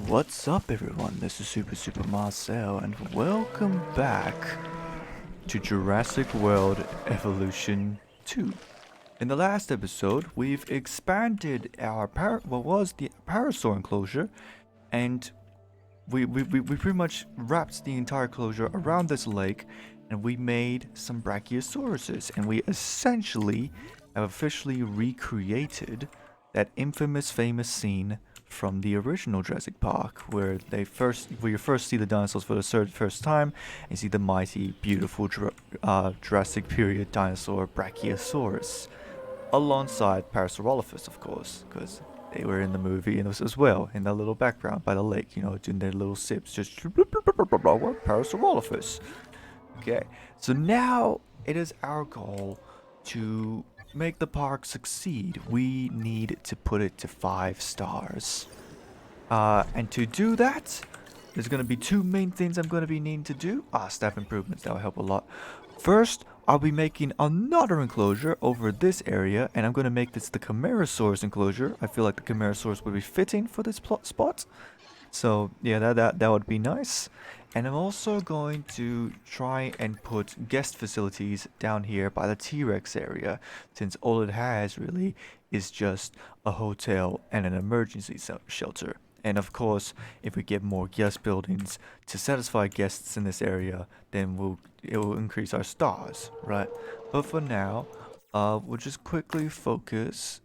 What's up everyone, this is Super Marcel and welcome back to Jurassic World Evolution 2. In the last episode, we've expanded our what was the parasaur enclosure, and we pretty much wrapped the entire enclosure around this lake, and we made some Brachiosauruses, and we essentially have officially recreated that infamous famous scene from the original Jurassic Park, where you first see the dinosaurs for the first time, and see the mighty, beautiful Jurassic period dinosaur Brachiosaurus, alongside Parasaurolophus, of course, because they were in the movie and as well in that little background by the lake, doing their little sips, just Parasaurolophus. Okay, so now it is our goal to make the park succeed. We need to put it to 5 stars. And to do that, there's going to be two main things I'm going to be needing to do. Staff improvements, that will help a lot. First, I'll be making another enclosure over this area, and I'm going to make this the Camarasaurus enclosure. I feel like the Camarasaurus would be fitting for this spot. So yeah, that would be nice. And I'm also going to try and put guest facilities down here by the T-Rex area, since all it has really is just a hotel and an emergency shelter. And of course, if we get more guest buildings to satisfy guests in this area, then it will increase our stars, right? But for now, we'll just quickly focus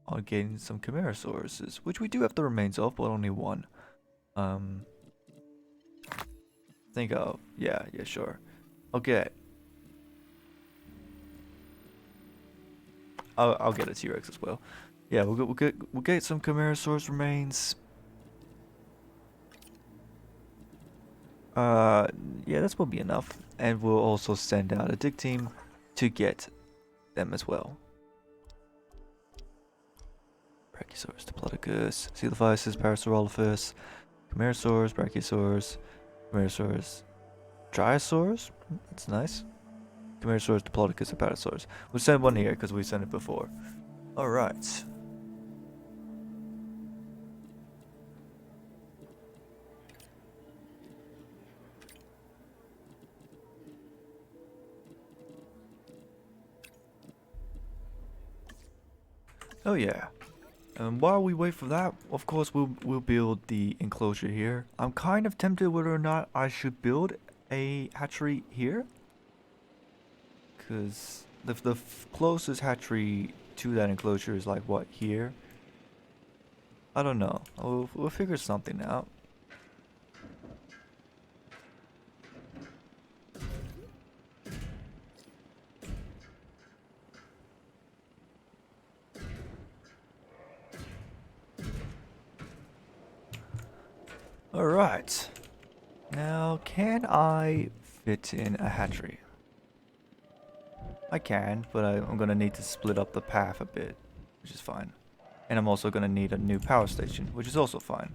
on getting some Camarasauruses, which we do have the remains of, but only one. Think of, yeah, sure. Okay. I'll get a T-Rex as well. Yeah, we'll get some Camarasaurus remains. Yeah, this will be enough, and we'll also send out a dig team to get them as well. Brachiosaurus, Diplodocus, Coelophysis, Parasaurolophus, Camarasaurus, Brachiosaurus, Camarasaurus, Dryosaurus. That's nice. Camarasaurus, Diplodocus, and Parasaurus. We'll send one here because we sent it before. All right. Oh yeah. And while we wait for that, of course, we'll build the enclosure here. I'm kind of tempted whether or not I should build a hatchery here, because the closest hatchery to that enclosure is like what, here? I don't know. We'll figure something out. Alright. Now, can I fit in a hatchery? I can, but I'm gonna need to split up the path a bit, which is fine. And I'm also gonna need a new power station, which is also fine.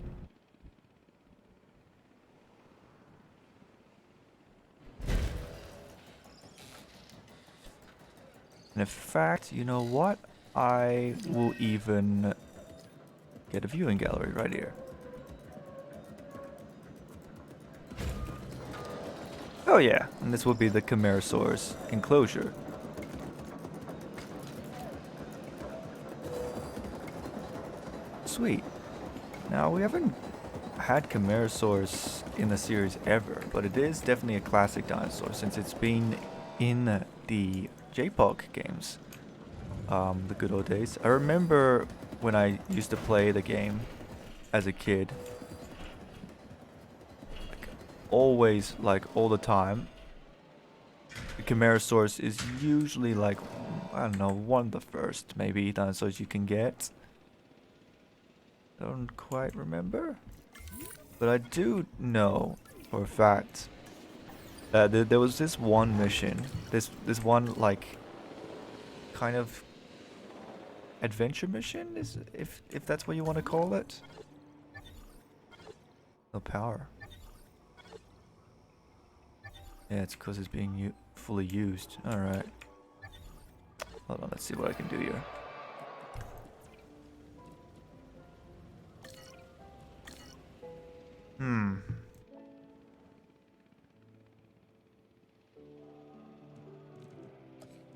And in fact, you know what? I will even get a viewing gallery right here. Oh yeah, and this will be the Camarasaurus enclosure. Sweet. Now, we haven't had Camarasaurus in the series ever, but it is definitely a classic dinosaur since it's been in the J-Pog games. The good old days. I remember when I used to play the game as a kid. Always, like all the time, the Camarasaurus is usually like, I don't know, one of the first maybe dinosaurs you can get. Don't quite remember, but I do know for a fact that there was this one mission, this one like kind of adventure mission, is if that's what you want to call it. No power. Yeah, it's because it's being fully used. Alright. Hold on, let's see what I can do here. Hmm.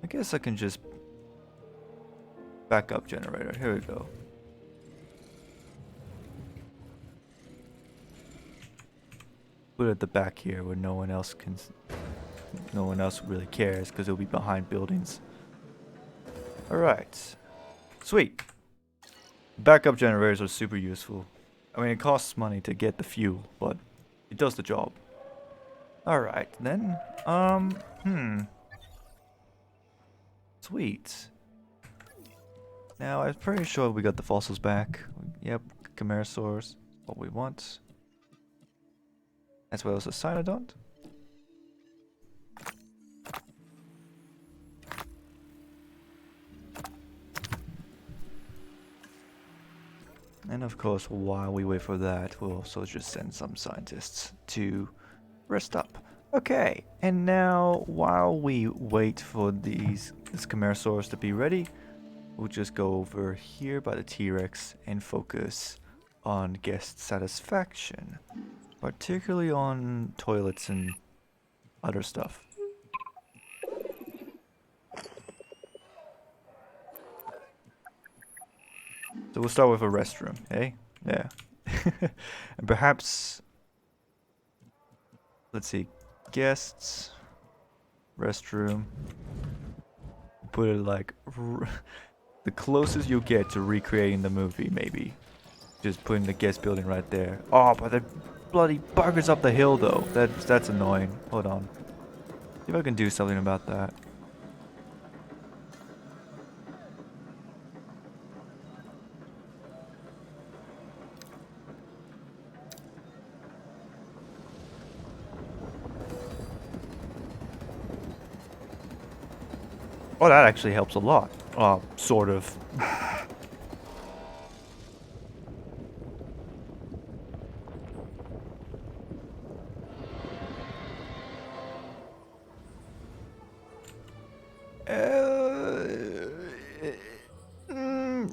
I guess I can just backup generator. Here we go. Put it at the back here where no one else really cares because it'll be behind buildings. Alright. Sweet. Backup generators are super useful. I mean, it costs money to get the fuel, but it does the job. Alright, then. Sweet. Now, I'm pretty sure we got the fossils back. Yep, Camarasaurus. What we want. As well as a Cynodont. And of course, while we wait for that, we'll also just send some scientists to rest up. Okay, and now while we wait for this Camarasaurus to be ready, we'll just go over here by the T-Rex and focus on guest satisfaction, particularly on toilets and other stuff. So we'll start with a restroom, eh? Yeah. And perhaps, let's see, guests, restroom, put it like the closest you get to recreating the movie, maybe. Just putting the guest building right there. Oh, but the bloody buggers up the hill though. That's annoying. Hold on. See if I can do something about that. Oh, that actually helps a lot. Sort of.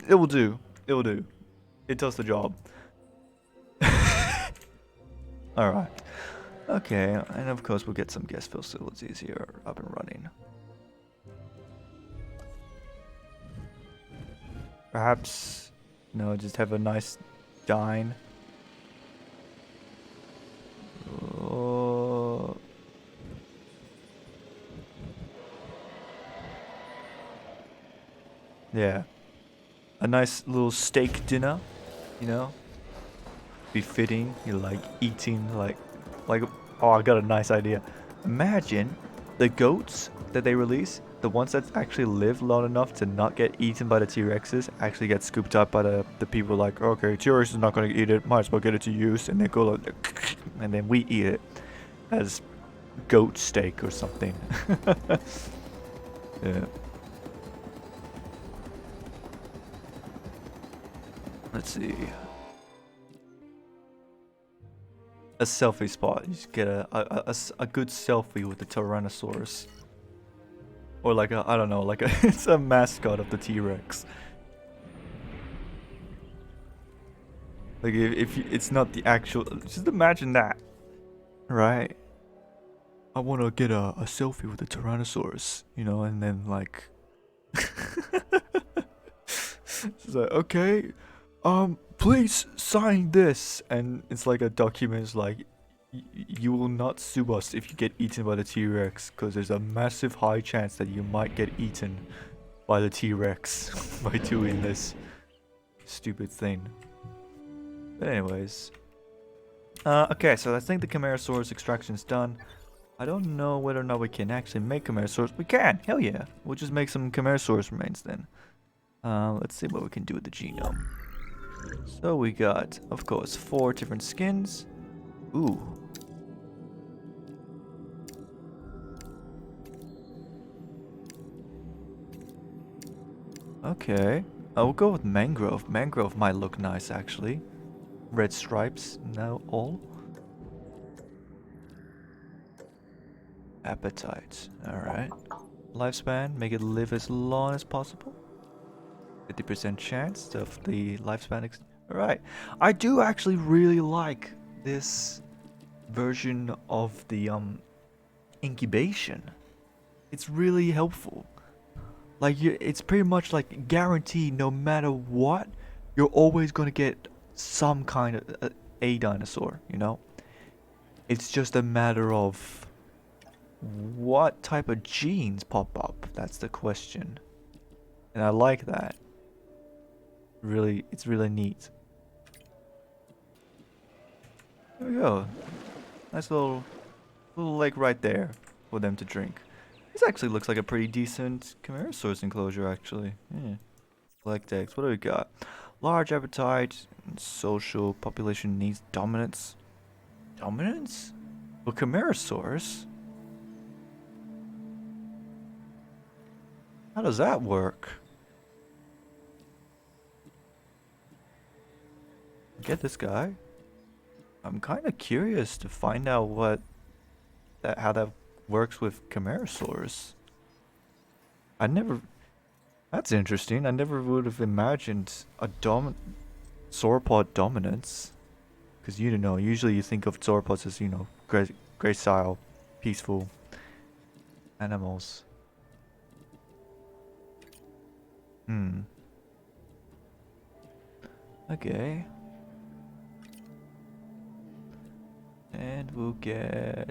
It will do. It will do. It does the job. Alright. Okay, and of course we'll get some guest facilities here up and running. Perhaps, no, just have a nice dine. Yeah. A nice little steak dinner, you know? Be fitting. You're like eating like, oh, I got a nice idea. Imagine the goats that they release, the ones that actually live long enough to not get eaten by the T-Rexes, actually get scooped up by the people like, okay, T-Rex is not going to eat it, might as well get it to use, and they go like, and then we eat it as goat steak or something. Yeah. Let's see. A selfie spot. You just get a good selfie with the Tyrannosaurus. Or like a, I don't know, like a, it's a mascot of the T-Rex. Like if it's not the actual, just imagine that. Right? I want to get a selfie with the Tyrannosaurus, you know, and then like... It's like, okay, please sign this. And it's like a document, it's like, you will not sue us if you get eaten by the T-Rex, because there's a massive high chance that you might get eaten by the T-Rex by doing this stupid thing. But anyways. Okay, so I think the Camarasaurus extraction's done. I don't know whether or not we can actually make Camarasaurus. We can! Hell yeah! We'll just make some Camarasaurus remains then. Let's see what we can do with the genome. So we got, of course, 4 different skins. Ooh. Okay. We'll go with mangrove. Mangrove might look nice, actually. Red stripes, now all. Appetite. Alright. Lifespan, make it live as long as possible. 50% chance of the lifespan. Alright. I do actually really like this version of the incubation. It's really helpful. Like it's pretty much like guaranteed. No matter what, you're always gonna get some kind of a dinosaur. You know. It's just a matter of what type of genes pop up. That's the question. And I like that. Really, it's really neat. There we go. Nice little lake right there for them to drink. This actually looks like a pretty decent Camarasaurus enclosure, actually. Yeah. Select X. What do we got? Large appetite, social population needs dominance. Dominance? For Camarasaurus? How does that work? Get this guy. I'm kind of curious to find out how that works with Camarasaurus. That's interesting. I never would have imagined a sauropod dominance. Because you don't know, usually you think of sauropods as, gracile, peaceful animals. Okay. And we'll get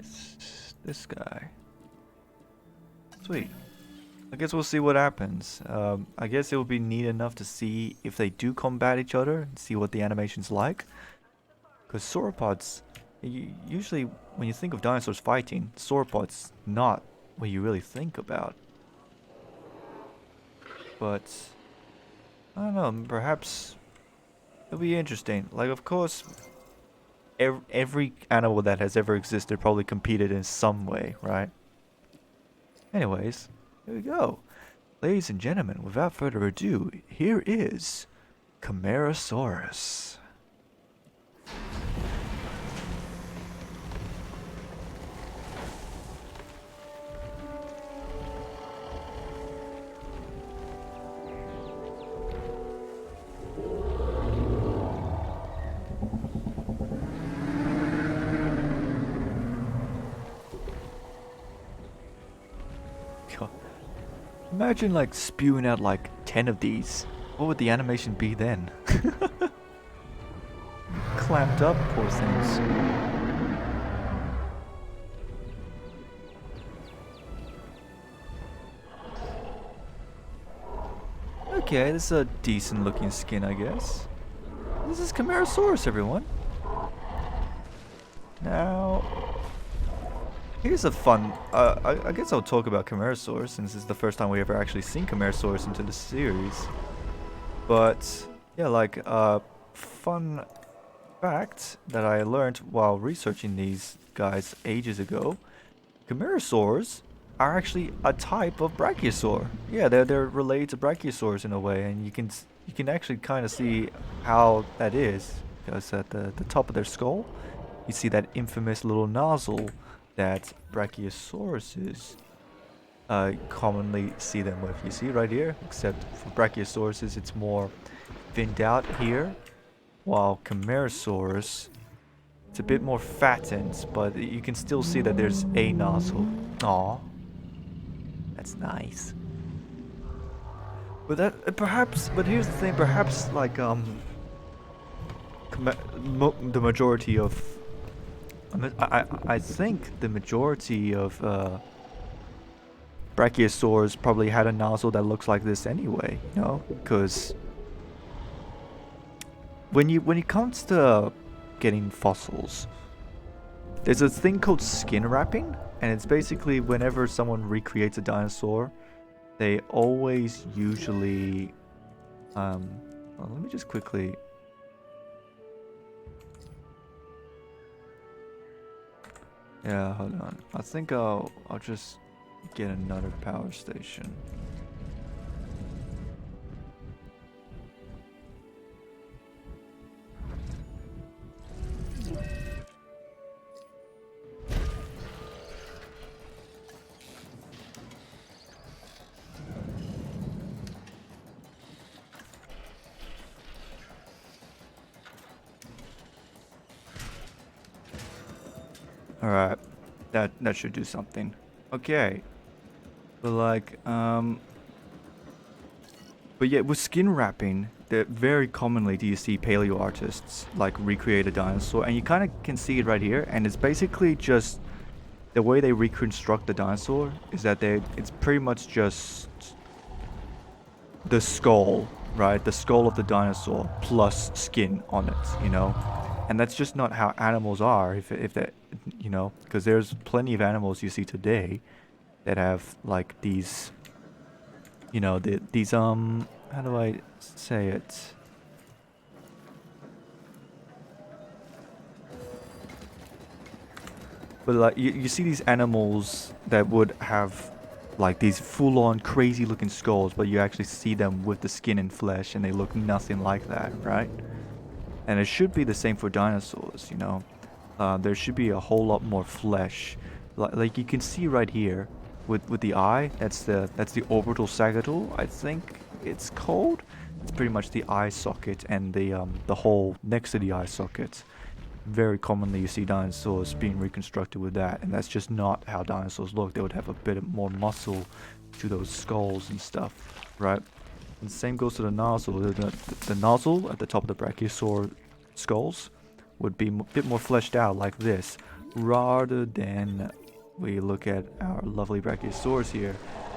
this guy. Sweet. I guess we'll see what happens. I guess it will be neat enough to see if they do combat each other and see what the animation's like. Because sauropods, usually when you think of dinosaurs fighting, sauropods not what you really think about. But I don't know, perhaps it'll be interesting. Like, of course, every animal that has ever existed probably competed in some way, right? Anyways, here we go. Ladies and gentlemen, without further ado, here is Camarasaurus. Imagine like spewing out like 10 of these. What would the animation be then? Clamped up, poor things. Okay, this is a decent looking skin, I guess. This is Camarasaurus, everyone. Now, here's a fun, I guess I'll talk about Camarasaurus since it's the first time we ever actually seen Camarasaurus into the series. But, yeah, like, fun fact that I learned while researching these guys ages ago. Camarasaurs are actually a type of brachiosaur. Yeah, they're related to brachiosaurs in a way, and you can actually kind of see how that is. Because at the top of their skull, you see that infamous little nozzle that Brachiosauruses commonly see them with. You see right here, except for Brachiosauruses it's more thinned out here, while Camarasaurus it's a bit more fattened, but you can still see that there's a nozzle. Aw, that's nice. But but here's the thing, perhaps like the majority of I think the majority of brachiosaurs probably had a nozzle that looks like this anyway, you know, because when it comes to getting fossils, there's a thing called skin wrapping, and it's basically whenever someone recreates a dinosaur, they always usually well, let me just quickly. Yeah, hold on. I think I'll just get another power station. Alright. That should do something. Okay. But like, but yeah, with skin wrapping, that very commonly do you see paleo artists like recreate a dinosaur, and you kind of can see it right here, and it's basically just the way they reconstruct the dinosaur is that it's pretty much just the skull, right? The skull of the dinosaur plus skin on it, you know? And that's just not how animals are, if that, you know, because there's plenty of animals you see today that have like these, you know, these how do I say it? But like you see these animals that would have like these full-on crazy looking skulls, but you actually see them with the skin and flesh and they look nothing like that, right? And it should be the same for dinosaurs, you know. There should be a whole lot more flesh. Like you can see right here with the eye, that's the orbital sagittal, I think it's called. It's pretty much the eye socket and the hole next to the eye socket. Very commonly you see dinosaurs being reconstructed with that, and that's just not how dinosaurs look. They would have a bit more muscle to those skulls and stuff, right? And the same goes to the nozzle. The nozzle at the top of the brachiosaur skulls would be a bit more fleshed out like this, rather than we look at our lovely brachiosaurs here,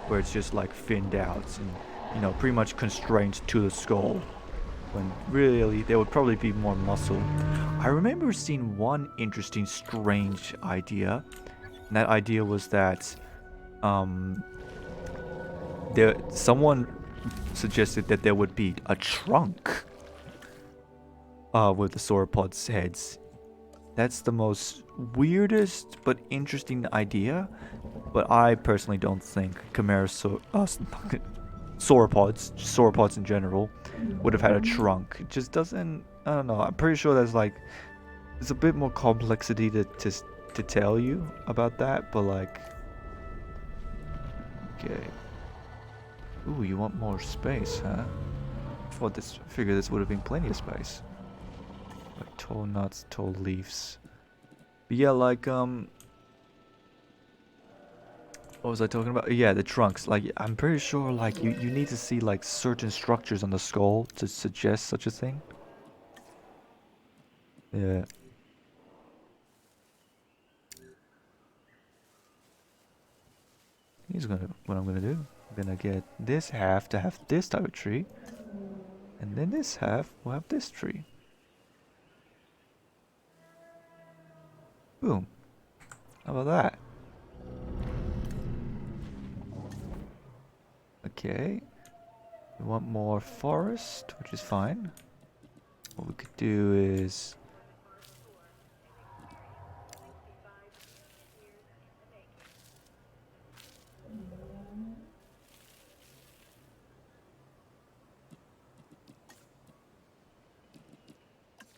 where it's just like finned out and, you know, pretty much constrained to the skull, when really there would probably be more muscle. I remember seeing one interesting, strange idea, and that idea was that someone suggested that there would be a trunk with the sauropods' heads. That's the most weirdest but interesting idea, but I personally don't think sauropods in general, would have had a trunk. It just doesn't. I don't know. I'm pretty sure there's a bit more complexity to tell you about that, but like, okay. Ooh, you want more space, huh? Figure this would have been plenty of space. Like tall nuts, tall leaves. But yeah, like what was I talking about? Yeah, the trunks. Like, I'm pretty sure, like, you need to see, like, certain structures on the skull to suggest such a thing. Yeah. What I'm gonna do. I'm gonna get this half to have this type of tree. And then this half will have this tree. Boom. How about that? Okay. We want more forest, which is fine. What we could do is...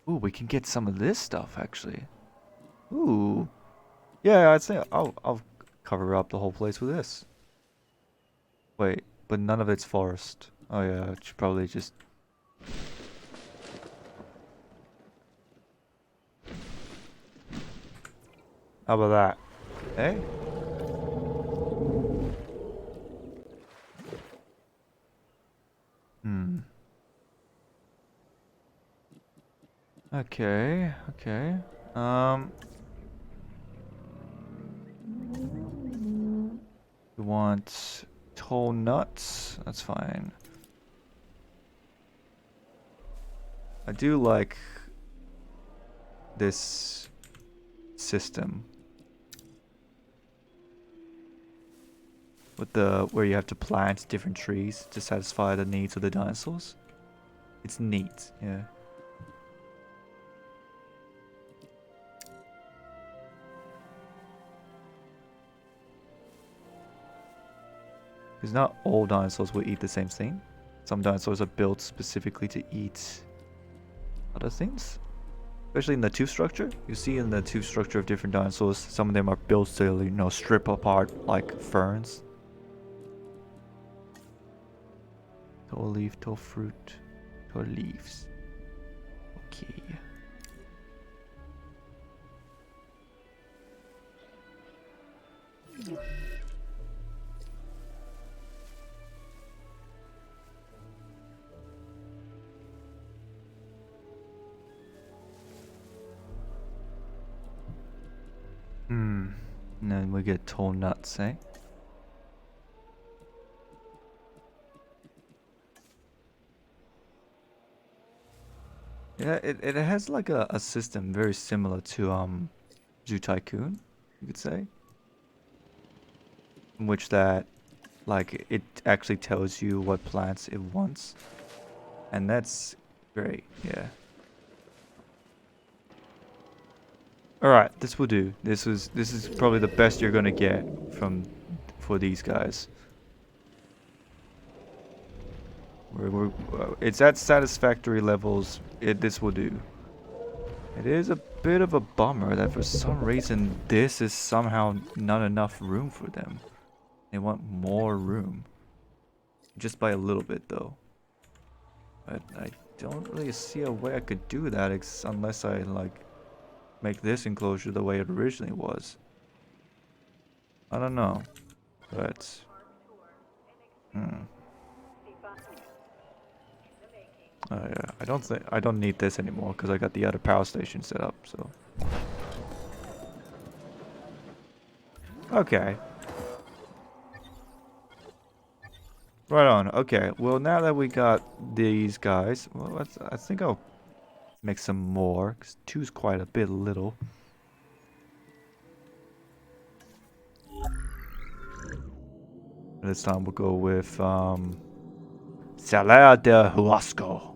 Ooh, we can get some of this stuff, actually. Ooh. Yeah, I'd say I'll cover up the whole place with this. Wait, but none of it's forest. Oh yeah, I should probably just... How about that? Hey? Hmm. Okay, okay. We want tall nuts. That's fine. I do like this system with where you have to plant different trees to satisfy the needs of the dinosaurs. It's neat, yeah. Because not all dinosaurs will eat the same thing. Some dinosaurs are built specifically to eat other things. Especially in the tooth structure. You see in the tooth structure of different dinosaurs, some of them are built to, you know, strip apart like ferns. Tall leaf, tall fruit, tall leaves. Okay. And then we get tall nuts, eh? Yeah, it has like a system very similar to Zoo Tycoon, you could say. In which that like it actually tells you what plants it wants. And that's great, yeah. Alright, this will do. This is probably the best you're gonna get for these guys. It's at satisfactory levels. This will do. It is a bit of a bummer that for some reason this is somehow not enough room for them. They want more room. Just by a little bit though. But I don't really see a way I could do that unless I like make this enclosure the way it originally was. I don't know. But oh yeah, I don't need this anymore because I got the other power station set up, so. Okay. Right on. Okay. Well, now that we got these guys, well, I think I'll make some more because 2's quite a bit little. This time we'll go with Salada de Huasco.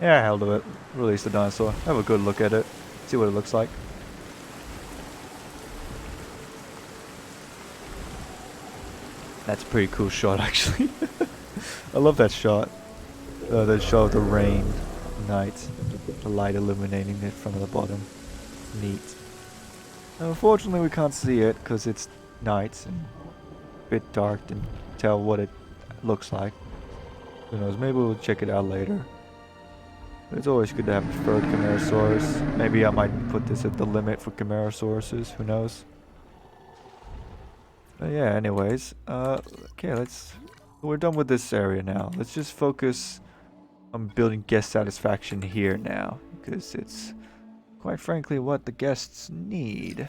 Yeah, hell of it. Release the dinosaur. Have a good look at it. See what it looks like. That's a pretty cool shot, actually. I love that shot. That shot of the rain, night, the light illuminating it from the bottom. Neat. Unfortunately, we can't see it because it's night and a bit dark to tell what it looks like. Who knows? Maybe we'll check it out later. But it's always good to have a furred Camarasaurus. Maybe I might put this at the limit for Camarasauruses. Who knows? But yeah, anyways, okay, we're done with this area now. Let's just focus on building guest satisfaction here now, because it's, quite frankly, what the guests need.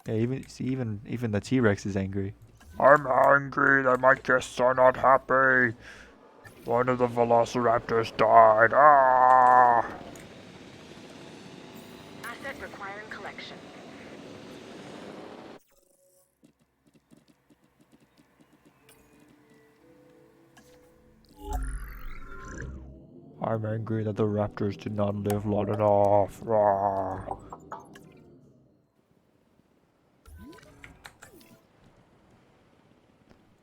Yeah, even the T-Rex is angry. I'm angry that my guests are not happy. One of the velociraptors died. Ah! Asset requiring collection. I'm angry that the raptors did not live long enough. Ah!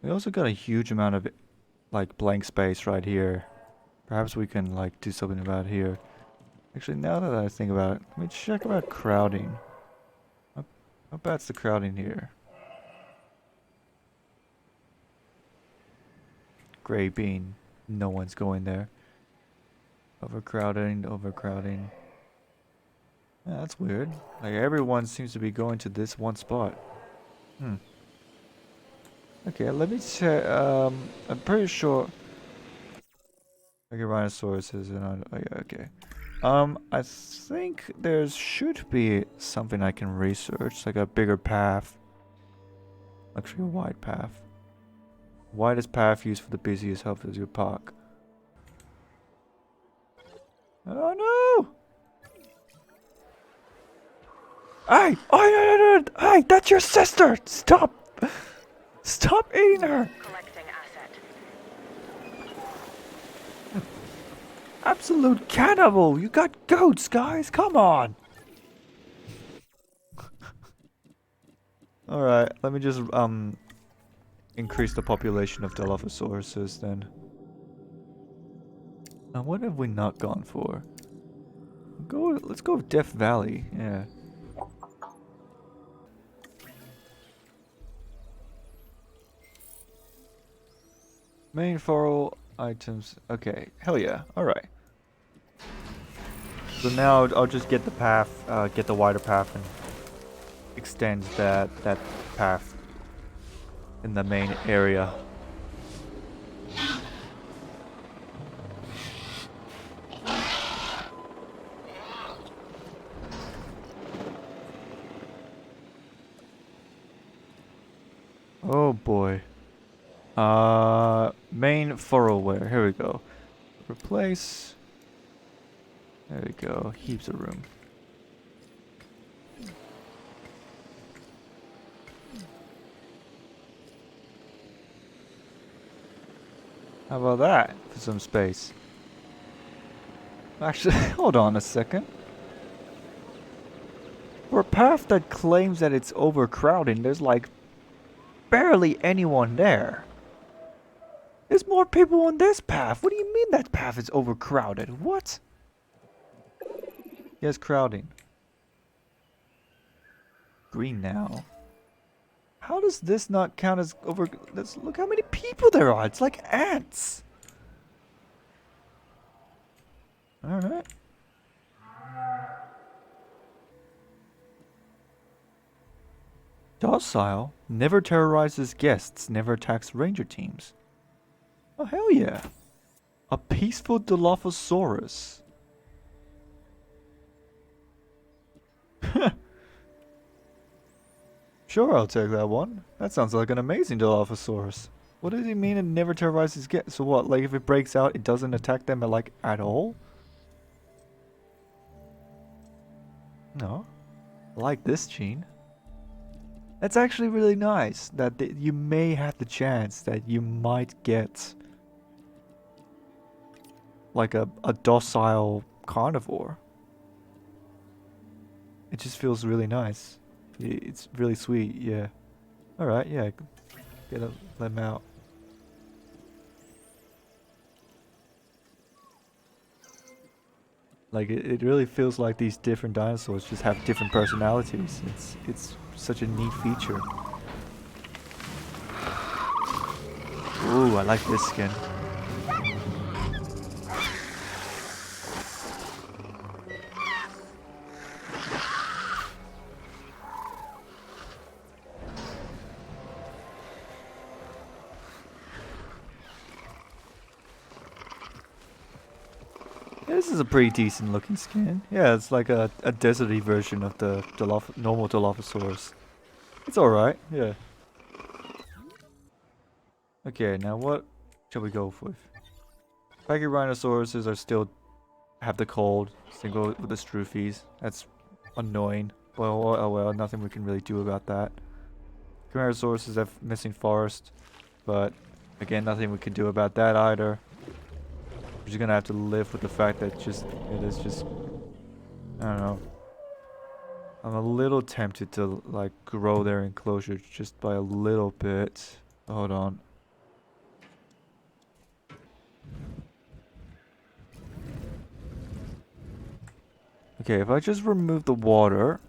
We also got a huge amount of like blank space right here. Perhaps we can like do something about it here. Actually, now that I think about it, let me check about crowding. How bad's the crowding here? Gray bean. No one's going there. Overcrowding, overcrowding. Yeah, that's weird. Like everyone seems to be going to this one spot. Okay, let me check. I'm pretty sure. Okay, rhinoceros is in. Oh, yeah, okay. I think there should be something I can research, like a bigger path. Actually, a wide path. Widest path used for the busiest hub of your park. Oh no! Hey! Oh no! Hey, that's your sister! Stop! Stop eating her! Collecting asset. Absolute cannibal! You got goats, guys! Come on! Alright, let me just, increase the population of Dilophosauruses then. Now, what have we not gone for? Let's go with Death Valley, yeah. Main furrow items. Okay, hell yeah. Alright. So now I'll just get the path, get the wider path and extend that path in the main area. Oh boy. Main furrowware. Here we go. Replace. There we go. Heaps of room. How about that for some space? Actually, hold on a second. For a path that claims that it's overcrowding, there's like barely anyone there. There's more people on this path. What do you mean that path is overcrowded? What? Yes, crowding. Green now. How does this not count as over... Look how many people there are. It's like ants. Alright. Docile. Never terrorizes guests. Never attacks ranger teams. Oh, hell yeah. A peaceful Dilophosaurus. Sure, I'll take that one. That sounds like an amazing Dilophosaurus. What does he mean it never terrorizes guests? So what, like if it breaks out, it doesn't attack them like at all? No. I like this gene. That's actually really nice, that you may have the chance that you might get like a docile carnivore. It just feels really nice. It's really sweet, yeah. Alright, yeah. Let him out. Like, it really feels like these different dinosaurs just have different personalities. It's such a neat feature. Ooh, I like this skin. This is a pretty decent looking skin. Yeah, it's like a deserty version of the normal Dilophosaurus. It's alright, yeah. Okay, now what shall we go with? Pachyrhinosauruses are still have the cold. Single with the Struffies. That's annoying. Well, oh well, nothing we can really do about that. Camarasauruses have missing forest. But, again, nothing we can do about that either. We're just gonna have to live with the fact that it is just, I don't know. I'm a little tempted to like grow their enclosure just by a little bit. Hold on. Okay, if I just remove the water,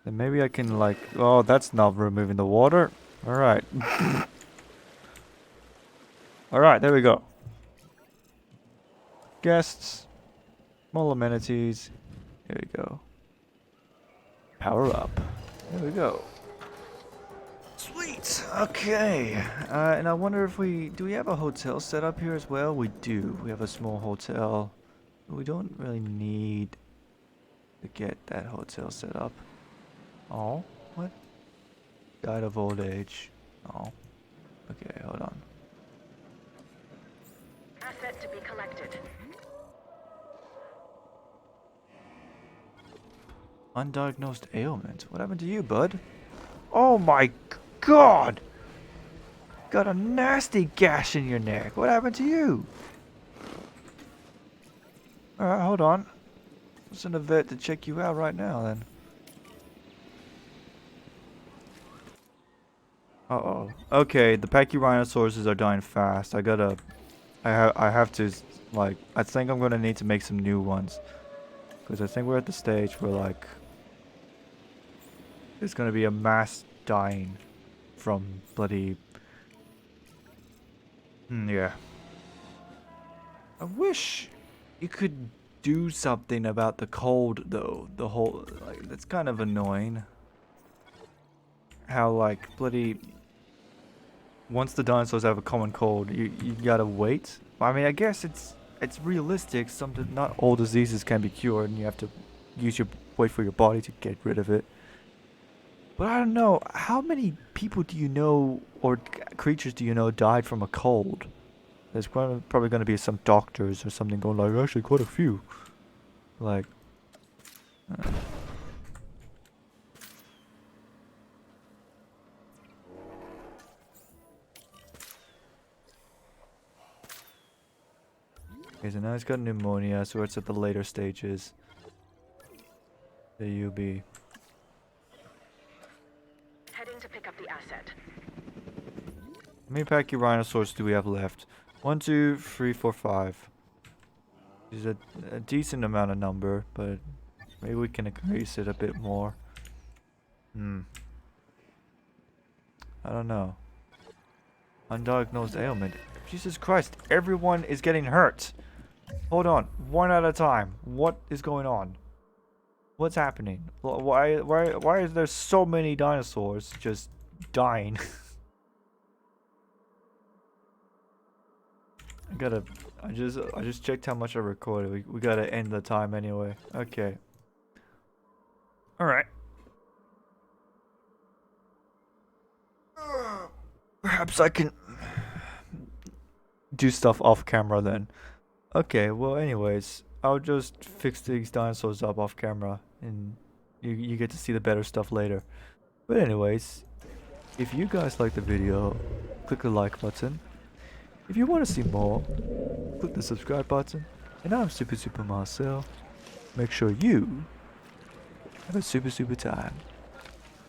then maybe I can like, oh, that's not removing the water. All right. Alright, there we go. Guests. Small amenities. Here we go. Power up. There we go. Sweet! Okay. And I wonder if do we have a hotel set up here as well? We do. We have a small hotel. We don't really need to get that hotel set up. Oh, what? Died of old age. Oh. Okay, hold on. Asset to be collected. Undiagnosed ailment. What happened to you, bud? Oh my god! Got a nasty gash in your neck. What happened to you? Alright, hold on. I'll send a vet to check you out right now then. Uh-oh. Okay, the Pachyrhinosauruses are dying fast. I have to, like, I think I'm gonna need to make some new ones. Because I think we're at the stage where, like, there's gonna be a mass dying from bloody Yeah. I wish you could do something about the cold, though. The whole, like, that's kind of annoying. How, like, bloody... Once the dinosaurs have a common cold, you gotta wait. I mean, I guess it's realistic. Not all diseases can be cured, and you have to wait for your body to get rid of it. But I don't know. How many people do you know, or creatures do you know, died from a cold? There's probably going to be some doctors or something going like, actually, quite a few. Like, okay, so now it's got pneumonia, so it's at the later stages. The UB. Heading to pick up the asset. How many Pachyrhinosaurs do we have left? 1, 2, 3, 4, 5. Is a decent amount of number, but maybe we can increase it a bit more. I don't know. Undiagnosed ailment. Jesus Christ, everyone is getting hurt. Hold on, one at a time. What is going on? What's happening? Why is there so many dinosaurs just dying? I just checked how much I recorded. We gotta end the time anyway. Okay. Alright. Perhaps I can do stuff off camera then. Okay, well anyways, I'll just fix these dinosaurs up off camera and you get to see the better stuff later. But anyways, if you guys like the video, click the like button. If you want to see more, click the subscribe button. And I'm Super Marcel. Make sure you have a super time.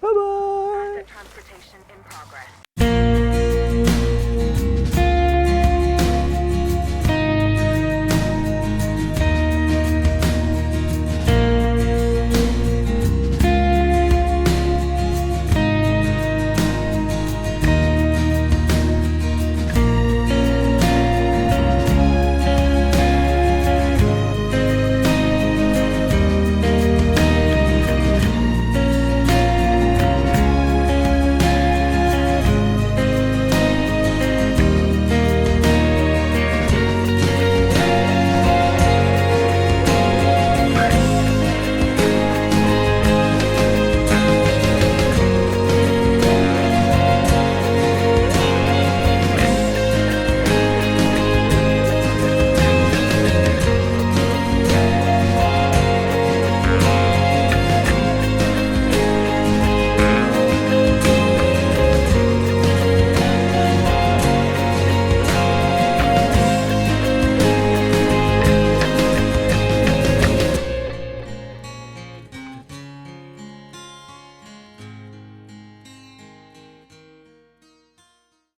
Bye bye! Asset transportation in progress.